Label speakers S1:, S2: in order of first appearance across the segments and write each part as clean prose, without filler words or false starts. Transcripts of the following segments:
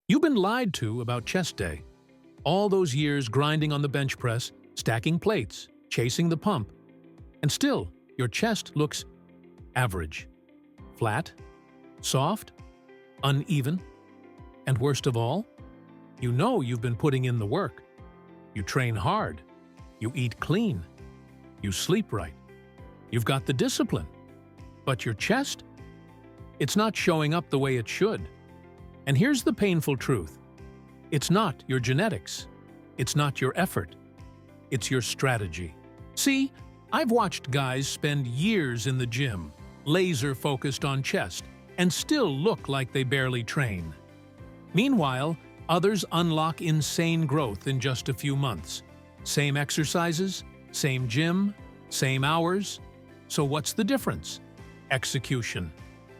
S1: You've been lied to about chest day. All those years grinding on the bench press, stacking plates, chasing the pump, and still your chest looks average, flat, soft, uneven, and worst of all, you know you've been putting in the work. You train hard, you eat clean, you sleep right, you've got the discipline. But your chest? It's not showing up the way it should. And here's the painful truth. It's not your genetics. It's not your effort. It's your strategy. See, I've watched guys spend years in the gym, laser-focused on chest, and still look like they barely train. Meanwhile, others unlock insane growth in just a few months. Same exercises, same gym, same hours. So what's the difference? Execution.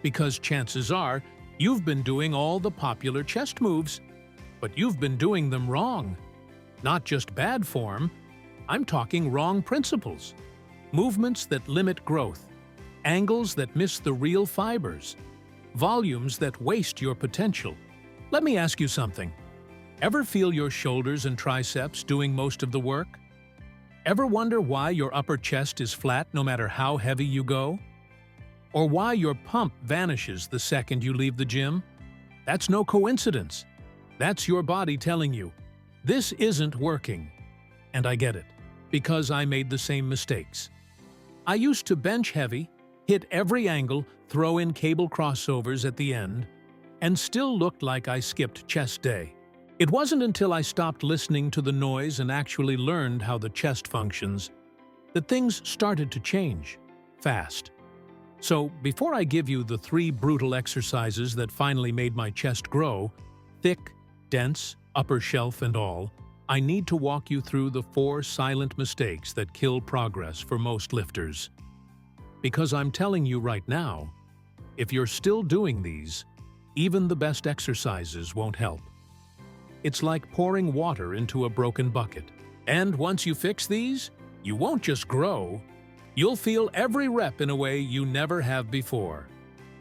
S1: Because chances are, you've been doing all the popular chest moves, but you've been doing them wrong. Not just bad form, I'm talking wrong principles. Movements that limit growth, angles that miss the real fibers, volumes that waste your potential. Let me ask you something. Ever feel your shoulders and triceps doing most of the work? Ever wonder why your upper chest is flat no matter how heavy you go? Or why your pump vanishes the second you leave the gym? That's no coincidence. That's your body telling you, this isn't working. And I get it, because I made the same mistakes. I used to bench heavy, hit every angle, throw in cable crossovers at the end, and still looked like I skipped chest day. It wasn't until I stopped listening to the noise and actually learned how the chest functions that things started to change, fast. So, before I give you the 3 brutal exercises that finally made my chest grow, thick, dense, upper shelf and all, I need to walk you through the 4 silent mistakes that kill progress for most lifters. Because I'm telling you right now, if you're still doing these, even the best exercises won't help. It's like pouring water into a broken bucket. And once you fix these, you won't just grow, you'll feel every rep in a way you never have before.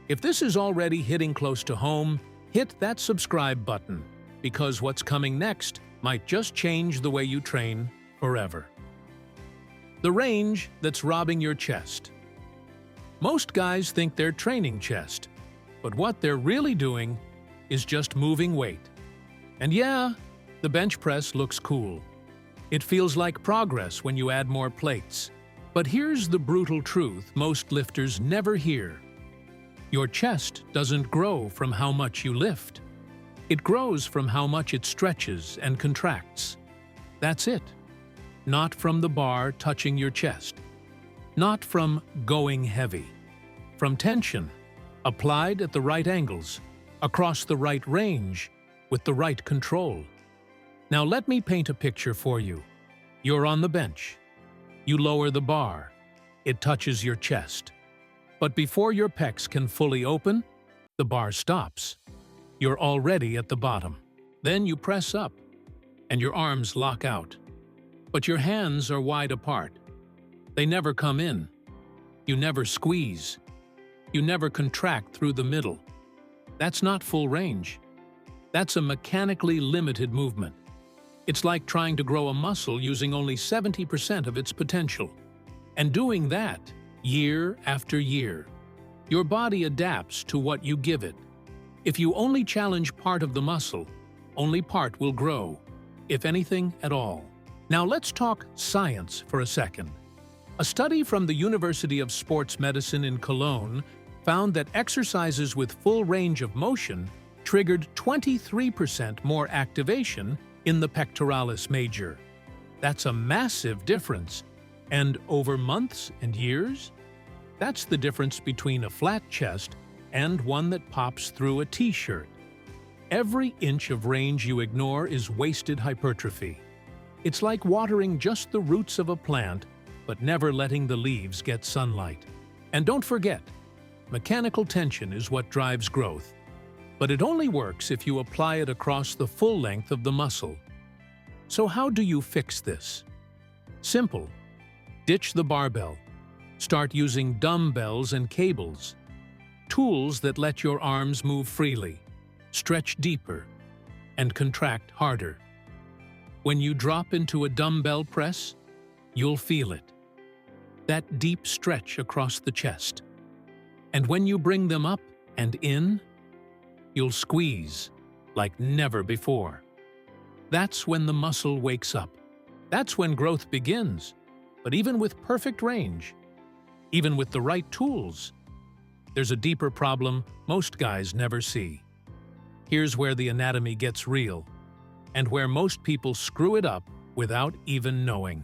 S1: If this is already hitting close to home, hit that subscribe button, because what's coming next might just change the way you train forever. The range that's robbing your chest. Most guys think they're training chest, but what they're really doing is just moving weight. And yeah, the bench press looks cool. It feels like progress when you add more plates. But here's the brutal truth most lifters never hear. Your chest doesn't grow from how much you lift. It grows from how much it stretches and contracts. That's it. Not from the bar touching your chest. Not from going heavy. From tension, applied at the right angles, across the right range, with the right control. Now let me paint a picture for you. You're on the bench. You lower the bar. It touches your chest. But before your pecs can fully open, the bar stops. You're already at the bottom. Then you press up, and your arms lock out. But your hands are wide apart. They never come in. You never squeeze. You never contract through the middle. That's not full range. That's a mechanically limited movement. It's like trying to grow a muscle using only 70% of its potential. And doing that, year after year. Your body adapts to what you give it. If you only challenge part of the muscle, only part will grow, if anything at all. Now let's talk science for a second. A study from the University of Sports Medicine in Cologne found that exercises with full range of motion triggered 23% more activation in the pectoralis major. That's a massive difference. And over months and years, that's the difference between a flat chest and one that pops through a t-shirt. Every inch of range you ignore is wasted hypertrophy. It's like watering just the roots of a plant, but never letting the leaves get sunlight. And don't forget, mechanical tension is what drives growth. But it only works if you apply it across the full length of the muscle. So how do you fix this? Simple. Ditch the barbell. Start using dumbbells and cables. Tools that let your arms move freely, stretch deeper, and contract harder. When you drop into a dumbbell press, you'll feel it. That deep stretch across the chest. And when you bring them up and in, you'll squeeze like never before. That's when the muscle wakes up. That's when growth begins. But even with perfect range, even with the right tools, there's a deeper problem most guys never see. Here's where the anatomy gets real, and where most people screw it up without even knowing.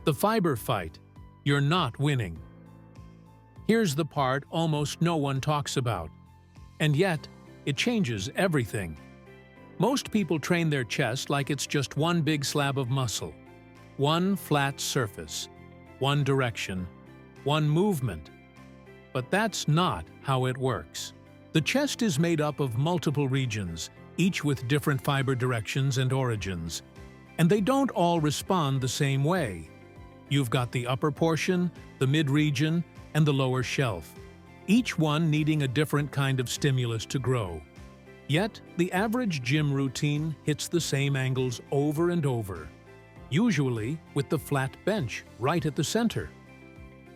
S1: The fiber fight. You're not winning. Here's the part almost no one talks about, and yet it changes everything. Most people train their chest like it's just one big slab of muscle, one flat surface, one direction, one movement. But that's not how it works. The chest is made up of multiple regions, each with different fiber directions and origins, and they don't all respond the same way. You've got the upper portion, the mid-region, and the lower shelf, each one needing a different kind of stimulus to grow. Yet, the average gym routine hits the same angles over and over, usually with the flat bench right at the center.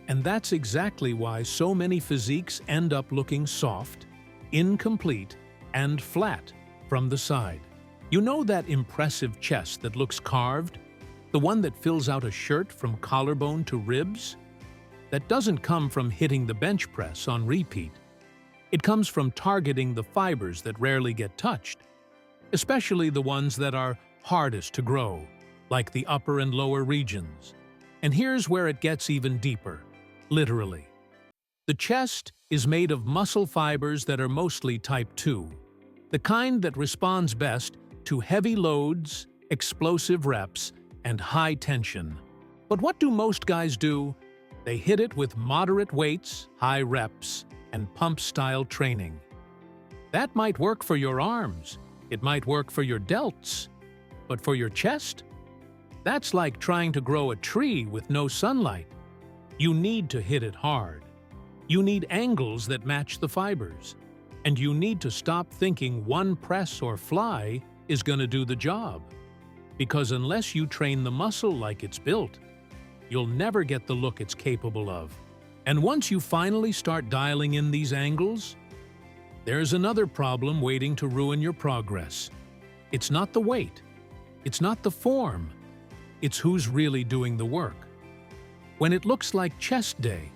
S1: And that's exactly why so many physiques end up looking soft, incomplete, and flat from the side. You know that impressive chest that looks carved? The one that fills out a shirt from collarbone to ribs? That doesn't come from hitting the bench press on repeat. It comes from targeting the fibers that rarely get touched, especially the ones that are hardest to grow, like the upper and lower regions. And here's where it gets even deeper, literally. The chest is made of muscle fibers that are mostly type 2, the kind that responds best to heavy loads, explosive reps, and high tension. But what do most guys do? They hit it with moderate weights, high reps, and pump-style training. That might work for your arms, it might work for your delts, but for your chest? That's like trying to grow a tree with no sunlight. You need to hit it hard. You need angles that match the fibers. And you need to stop thinking one press or fly is going to do the job. Because unless you train the muscle like it's built, you'll never get the look it's capable of. And once you finally start dialing in these angles, there's another problem waiting to ruin your progress. It's not the weight. It's not the form. It's who's really doing the work. When it looks like chest day,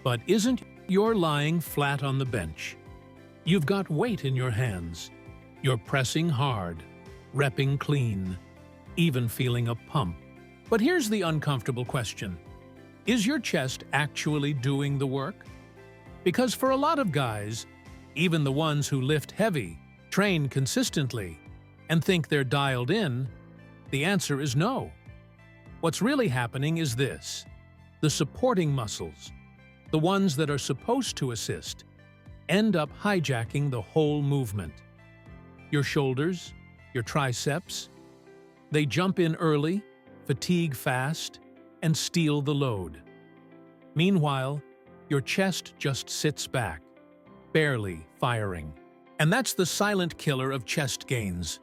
S1: but isn't, you're lying flat on the bench. You've got weight in your hands. You're pressing hard, repping clean, even feeling a pump. But here's the uncomfortable question. Is your chest actually doing the work? Because for a lot of guys, even the ones who lift heavy, train consistently, and think they're dialed in, the answer is no. What's really happening is this. The supporting muscles, the ones that are supposed to assist, end up hijacking the whole movement. Your shoulders, your triceps, they jump in early, fatigue fast, and steal the load. Meanwhile, your chest just sits back, barely firing. And that's the silent killer of chest gains.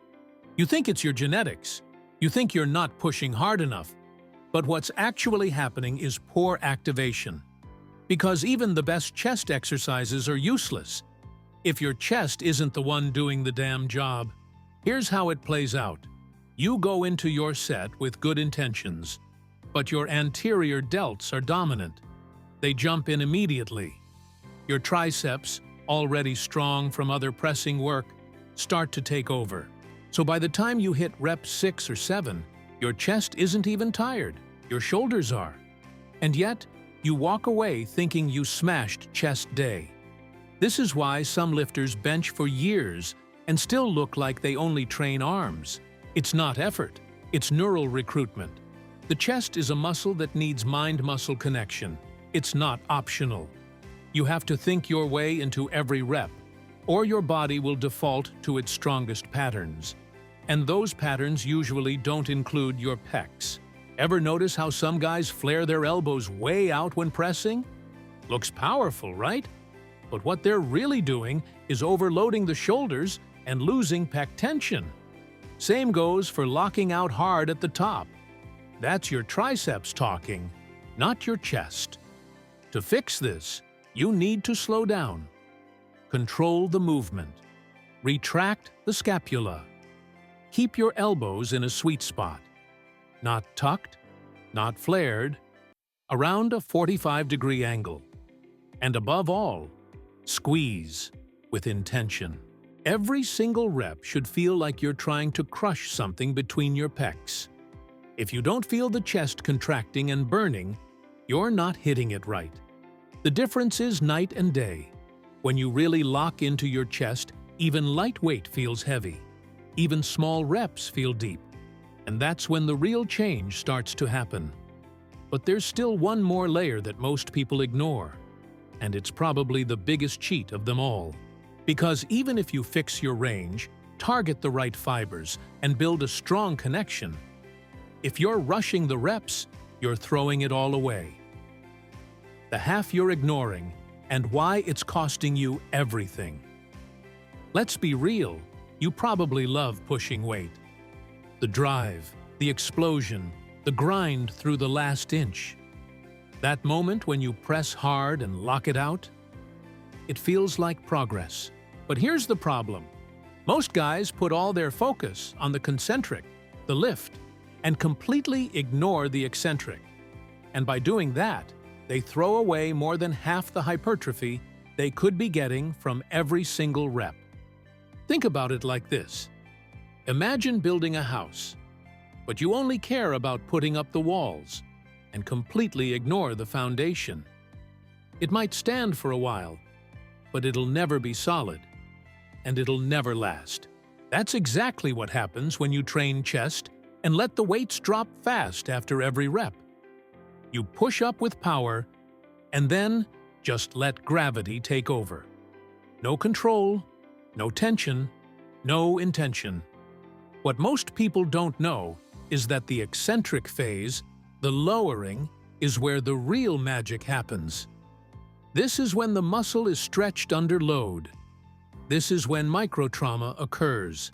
S1: You think it's your genetics. You think you're not pushing hard enough. But what's actually happening is poor activation. Because even the best chest exercises are useless if your chest isn't the one doing the damn job. Here's how it plays out. You go into your set with good intentions, but your anterior delts are dominant. They jump in immediately. Your triceps, already strong from other pressing work, start to take over. So by the time you hit rep 6 or 7, your chest isn't even tired. Your shoulders are. And yet, you walk away thinking you smashed chest day. This is why some lifters bench for years and still look like they only train arms. It's not effort, it's neural recruitment. The chest is a muscle that needs mind-muscle connection. It's not optional. You have to think your way into every rep, or your body will default to its strongest patterns. And those patterns usually don't include your pecs. Ever notice how some guys flare their elbows way out when pressing? Looks powerful, right? But what they're really doing is overloading the shoulders and losing pec tension. Same goes for locking out hard at the top. That's your triceps talking, not your chest. To fix this, you need to slow down. Control the movement. Retract the scapula. Keep your elbows in a sweet spot. Not tucked, not flared, around a 45-degree angle. And above all, squeeze with intention. Every single rep should feel like you're trying to crush something between your pecs. If you don't feel the chest contracting and burning, you're not hitting it right. The difference is night and day. When you really lock into your chest, even light weight feels heavy. Even small reps feel deep. And that's when the real change starts to happen. But there's still one more layer that most people ignore. And it's probably the biggest cheat of them all. Because even if you fix your range, target the right fibers, and build a strong connection, if you're rushing the reps, you're throwing it all away. The half you're ignoring, and why it's costing you everything. Let's be real, you probably love pushing weight. The drive, the explosion, the grind through the last inch. That moment when you press hard and lock it out, it feels like progress. But here's the problem. Most guys put all their focus on the concentric, the lift, and completely ignore the eccentric. And by doing that, they throw away more than half the hypertrophy they could be getting from every single rep. Think about it like this. Imagine building a house, but you only care about putting up the walls and completely ignore the foundation. It might stand for a while, but it'll never be solid, and it'll never last. That's exactly what happens when you train chest and let the weights drop fast after every rep. You push up with power, and then just let gravity take over. No control, no tension, no intention. What most people don't know is that the eccentric phase, the lowering, is where the real magic happens. This is when the muscle is stretched under load. This is when microtrauma occurs,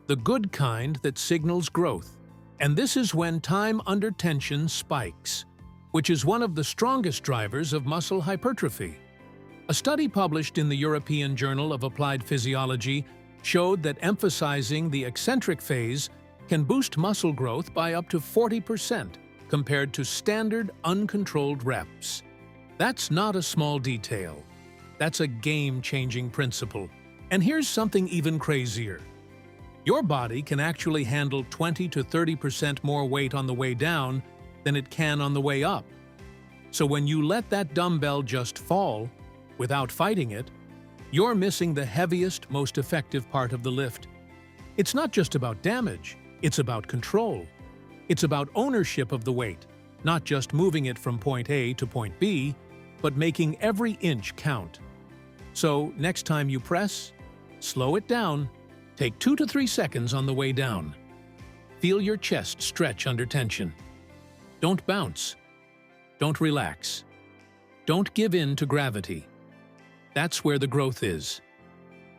S1: the good kind that signals growth. And this is when time under tension spikes, which is one of the strongest drivers of muscle hypertrophy. A study published in the European Journal of Applied Physiology showed that emphasizing the eccentric phase can boost muscle growth by up to 40% compared to standard uncontrolled reps. That's not a small detail. That's a game-changing principle. And here's something even crazier. Your body can actually handle 20 to 30% more weight on the way down than it can on the way up. So when you let that dumbbell just fall, without fighting it, you're missing the heaviest, most effective part of the lift. It's not just about damage, it's about control. It's about ownership of the weight, not just moving it from point A to point B, but making every inch count. So next time you press, slow it down. Take 2 to 3 seconds on the way down. Feel your chest stretch under tension. Don't bounce. Don't relax. Don't give in to gravity. That's where the growth is.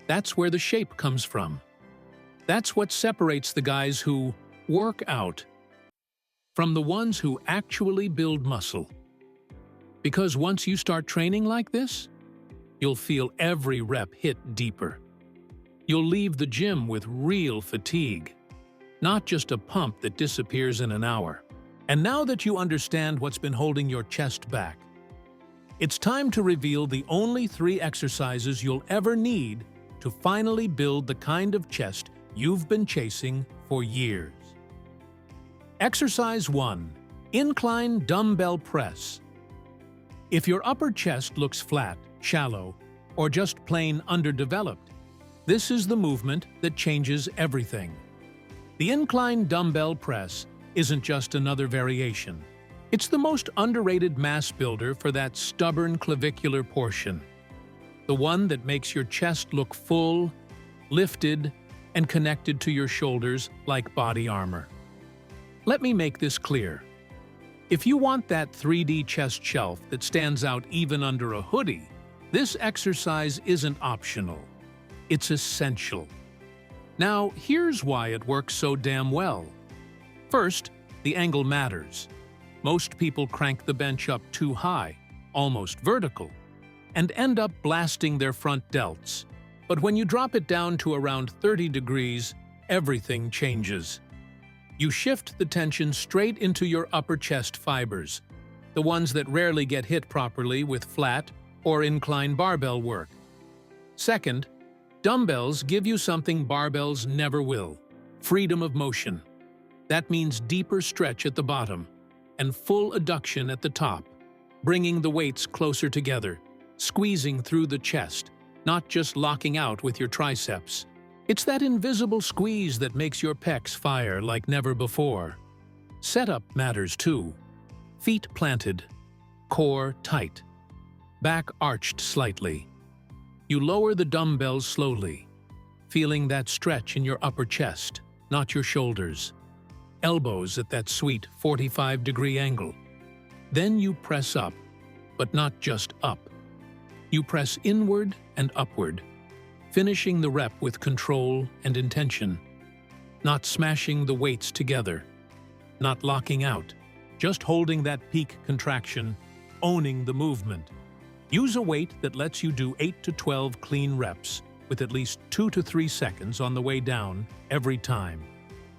S1: That's where the shape comes from. That's what separates the guys who work out from the ones who actually build muscle. Because once you start training like this, you'll feel every rep hit deeper. You'll leave the gym with real fatigue, not just a pump that disappears in an hour. And now that you understand what's been holding your chest back, it's time to reveal the only 3 exercises you'll ever need to finally build the kind of chest you've been chasing for years. Exercise 1. Incline dumbbell press. If your upper chest looks flat, shallow, or just plain underdeveloped, this is the movement that changes everything. The incline dumbbell press isn't just another variation. It's the most underrated mass builder for that stubborn clavicular portion. The one that makes your chest look full, lifted, and connected to your shoulders like body armor. Let me make this clear. If you want that 3D chest shelf that stands out even under a hoodie, this exercise isn't optional. It's essential. Now, here's why it works so damn well. First, the angle matters. Most people crank the bench up too high, almost vertical, and end up blasting their front delts. But when you drop it down to around 30 degrees, everything changes. You shift the tension straight into your upper chest fibers, the ones that rarely get hit properly with flat or incline barbell work. Second, dumbbells give you something barbells never will: freedom of motion. That means deeper stretch at the bottom and full adduction at the top, bringing the weights closer together, squeezing through the chest, not just locking out with your triceps. It's that invisible squeeze that makes your pecs fire like never before. Setup matters too. Feet planted, core tight, back arched slightly. You lower the dumbbells slowly, feeling that stretch in your upper chest, not your shoulders. Elbows at that sweet 45-degree angle. Then you press up, but not just up. You press inward and upward, finishing the rep with control and intention. Not smashing the weights together, not locking out, just holding that peak contraction, owning the movement. Use a weight that lets you do 8 to 12 clean reps with at least 2 to 3 seconds on the way down every time.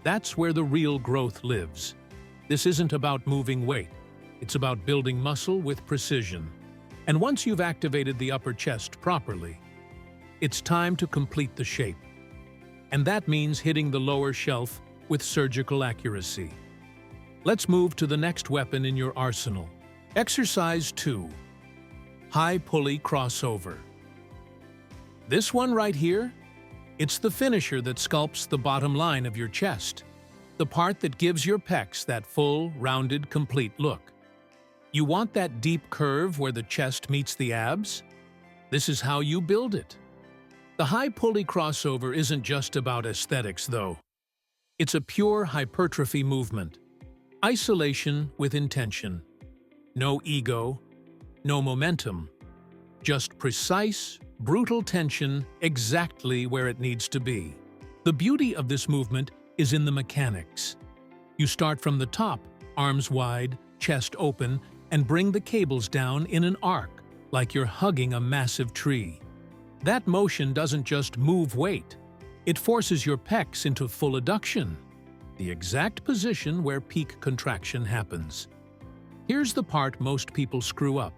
S1: That's where the real growth lives. This isn't about moving weight. It's about building muscle with precision. And once you've activated the upper chest properly, it's time to complete the shape. And that means hitting the lower shelf with surgical accuracy. Let's move to the next weapon in your arsenal. Exercise 2. High pulley crossover. This one right here, it's the finisher that sculpts the bottom line of your chest, the part that gives your pecs that full, rounded, complete look. You want that deep curve where the chest meets the abs? This is how you build it. The high pulley crossover isn't just about aesthetics, though. It's a pure hypertrophy movement. Isolation with intention. No ego, no momentum. Just precise, brutal tension exactly where it needs to be. The beauty of this movement is in the mechanics. You start from the top, arms wide, chest open, and bring the cables down in an arc, like you're hugging a massive tree. That motion doesn't just move weight. It forces your pecs into full adduction, the exact position where peak contraction happens. Here's the part most people screw up.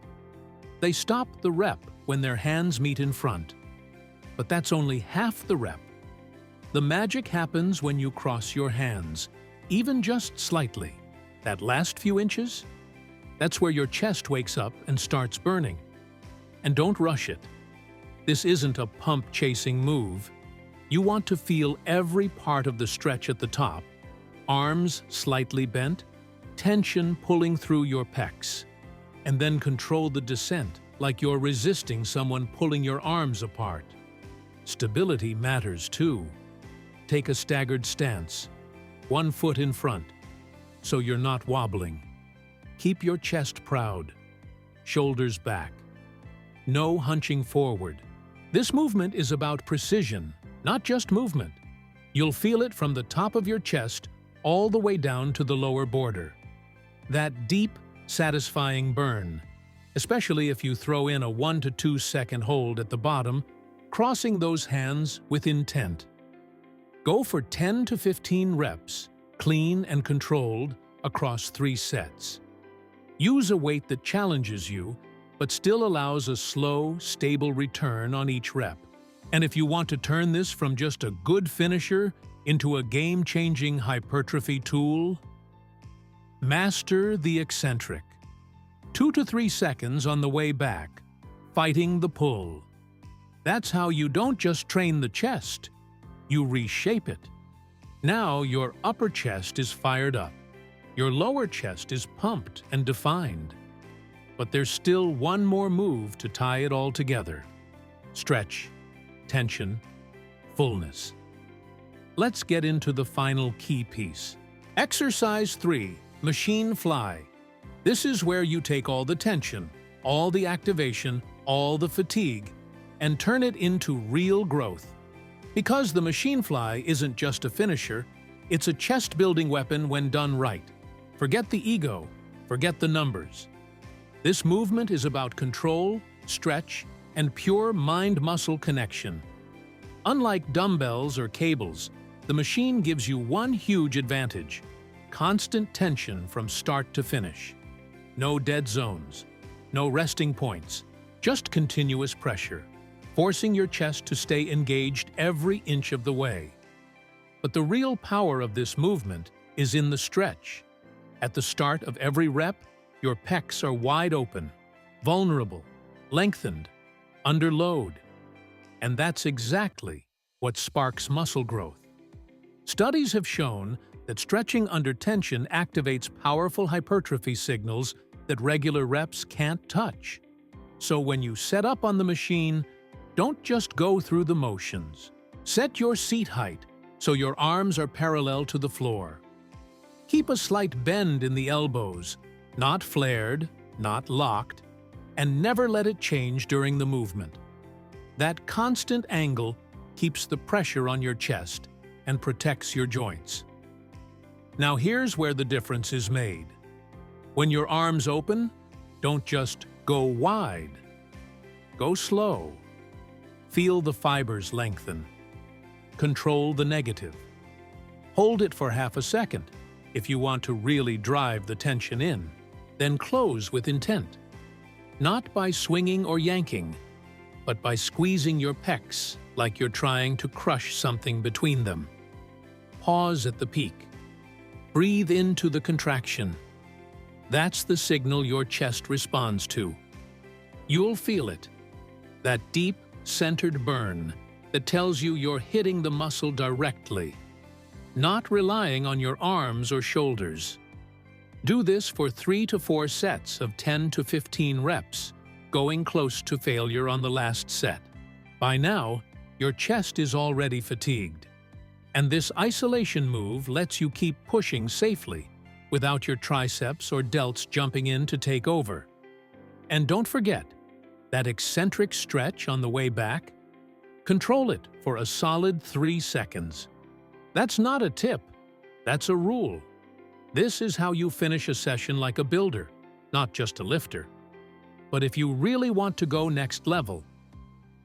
S1: They stop the rep when their hands meet in front. But that's only half the rep. The magic happens when you cross your hands, even just slightly. That last few inches, that's where your chest wakes up and starts burning. And don't rush it. This isn't a pump-chasing move. You want to feel every part of the stretch at the top, arms slightly bent, tension pulling through your pecs, and then control the descent like you're resisting someone pulling your arms apart. Stability matters too. Take a staggered stance, 1 foot in front, so you're not wobbling. Keep your chest proud, shoulders back. No hunching forward. This movement is about precision, not just movement. You'll feel it from the top of your chest all the way down to the lower border. That deep, satisfying burn, especially if you throw in a 1 to 2 second hold at the bottom, crossing those hands with intent. Go for 10 to 15 reps, clean and controlled, across 3 sets. Use a weight that challenges you, but still allows a slow, stable return on each rep. And if you want to turn this from just a good finisher into a game-changing hypertrophy tool, master the eccentric. 2 to 3 seconds on the way back, fighting the pull. That's how you don't just train the chest, you reshape it. Now your upper chest is fired up. Your lower chest is pumped and defined. But there's still one more move to tie it all together. Stretch, tension, fullness. Let's get into the final key piece. Exercise 3, machine fly. This is where you take all the tension, all the activation, all the fatigue, and turn it into real growth. Because the machine fly isn't just a finisher, it's a chest-building weapon when done right. Forget the ego, forget the numbers. This movement is about control, stretch, and pure mind-muscle connection. Unlike dumbbells or cables, the machine gives you one huge advantage: constant tension from start to finish. No dead zones, no resting points, just continuous pressure, forcing your chest to stay engaged every inch of the way. But the real power of this movement is in the stretch. At the start of every rep, your pecs are wide open, vulnerable, lengthened, under load. And that's exactly what sparks muscle growth. Studies have shown that stretching under tension activates powerful hypertrophy signals that regular reps can't touch. So when you set up on the machine, don't just go through the motions. Set your seat height so your arms are parallel to the floor. Keep a slight bend in the elbows, not flared, not locked, and never let it change during the movement. That constant angle keeps the pressure on your chest and protects your joints. Now here's where the difference is made. When your arms open, don't just go wide. Go slow. Feel the fibers lengthen. Control the negative. Hold it for half a second if you want to really drive the tension in. Then close with intent. Not by swinging or yanking, but by squeezing your pecs like you're trying to crush something between them. Pause at the peak. Breathe into the contraction. That's the signal your chest responds to. You'll feel it. That deep, centered burn that tells you you're hitting the muscle directly, not relying on your arms or shoulders. Do this for 3 to 4 sets of 10 to 15 reps, going close to failure on the last set. By now, your chest is already fatigued. And this isolation move lets you keep pushing safely, without your triceps or delts jumping in to take over. And don't forget, that eccentric stretch on the way back, control it for a solid 3 seconds. That's not a tip, that's a rule. This is how you finish a session like a builder, not just a lifter. But if you really want to go next level,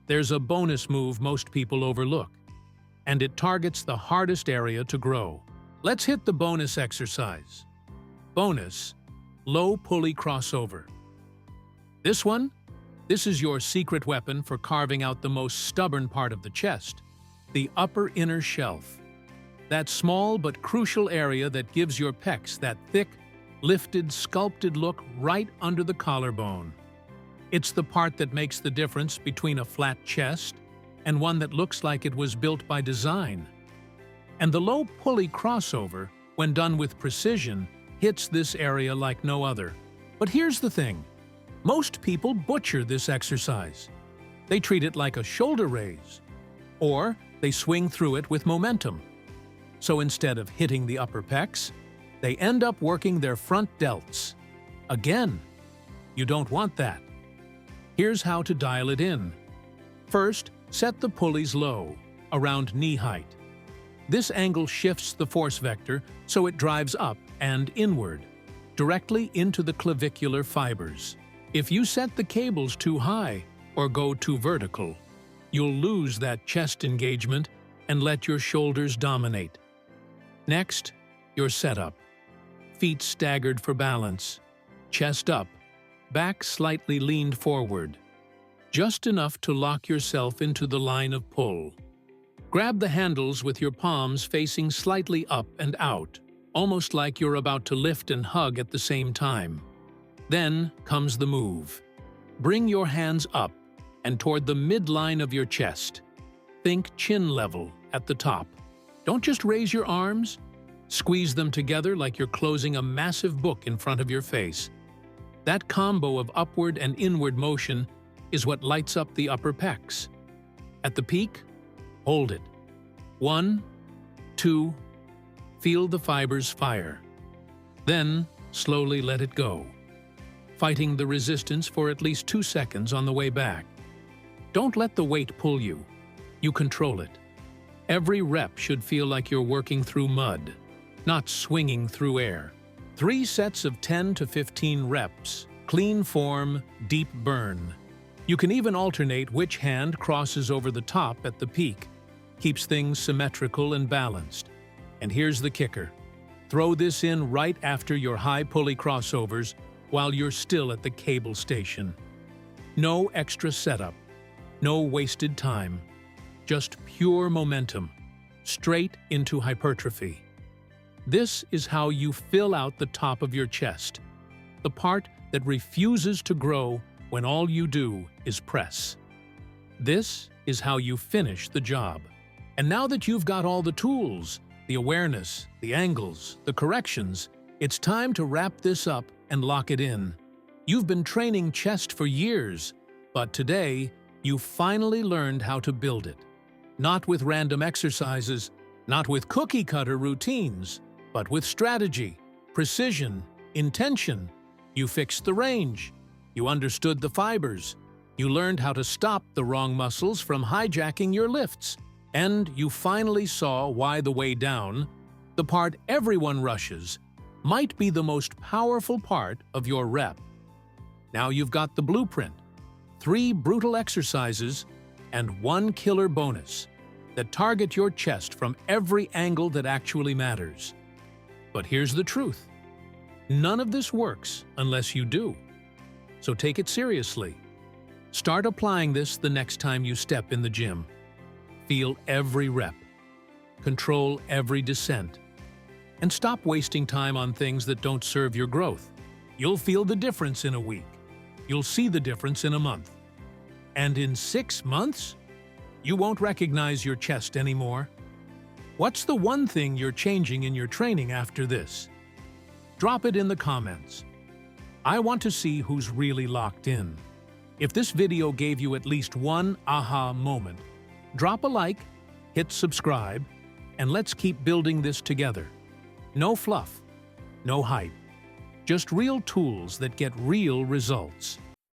S1: there's a bonus move most people overlook, and it targets the hardest area to grow. Let's hit the bonus exercise. Bonus, low pulley crossover. This is your secret weapon for carving out the most stubborn part of the chest, the upper inner shelf. That small but crucial area that gives your pecs that thick, lifted, sculpted look right under the collarbone. It's the part that makes the difference between a flat chest and one that looks like it was built by design. And the low pulley crossover, when done with precision, hits this area like no other. But here's the thing. Most people butcher this exercise. They treat it like a shoulder raise, or they swing through it with momentum. So instead of hitting the upper pecs, they end up working their front delts. Again, you don't want that. Here's how to dial it in. First, set the pulleys low, around knee height. This angle shifts the force vector so it drives up and inward, directly into the clavicular fibers. If you set the cables too high or go too vertical, you'll lose that chest engagement and let your shoulders dominate. Next, your setup. Feet staggered for balance, chest up, back slightly leaned forward, just enough to lock yourself into the line of pull. Grab the handles with your palms facing slightly up and out, almost like you're about to lift and hug at the same time. Then comes the move. Bring your hands up and toward the midline of your chest. Think chin level at the top. Don't just raise your arms. Squeeze them together like you're closing a massive book in front of your face. That combo of upward and inward motion is what lights up the upper pecs. At the peak, hold it. 1, 2, feel the fibers fire. Then, slowly let it go, fighting the resistance for at least 2 seconds on the way back. Don't let the weight pull you. You control it. Every rep should feel like you're working through mud, not swinging through air. 3 sets of 10 to 15 reps, clean form, deep burn. You can even alternate which hand crosses over the top at the peak. Keeps things symmetrical and balanced. And here's the kicker. Throw this in right after your high pulley crossovers while you're still at the cable station. No extra setup, no wasted time, just pure momentum, straight into hypertrophy. This is how you fill out the top of your chest, the part that refuses to grow when all you do is press. This is how you finish the job. And now that you've got all the tools, the awareness, the angles, the corrections, it's time to wrap this up and lock it in. You've been training chest for years, but today you finally learned how to build it. Not with random exercises, not with cookie-cutter routines, but with strategy, precision, intention. You fixed the range. You understood the fibers. You learned how to stop the wrong muscles from hijacking your lifts. And you finally saw why the way down, the part everyone rushes, might be the most powerful part of your rep. Now you've got the blueprint, 3 brutal exercises, and 1 killer bonus that target your chest from every angle that actually matters. But here's the truth. None of this works unless you do. So take it seriously. Start applying this the next time you step in the gym. Feel every rep. Control every descent. And stop wasting time on things that don't serve your growth. You'll feel the difference in a week. You'll see the difference in a month. And in 6 months, you won't recognize your chest anymore. What's the one thing you're changing in your training after this? Drop it in the comments. I want to see who's really locked in. If this video gave you at least one aha moment, drop a like, hit subscribe, and let's keep building this together. No fluff, no hype, just real tools that get real results.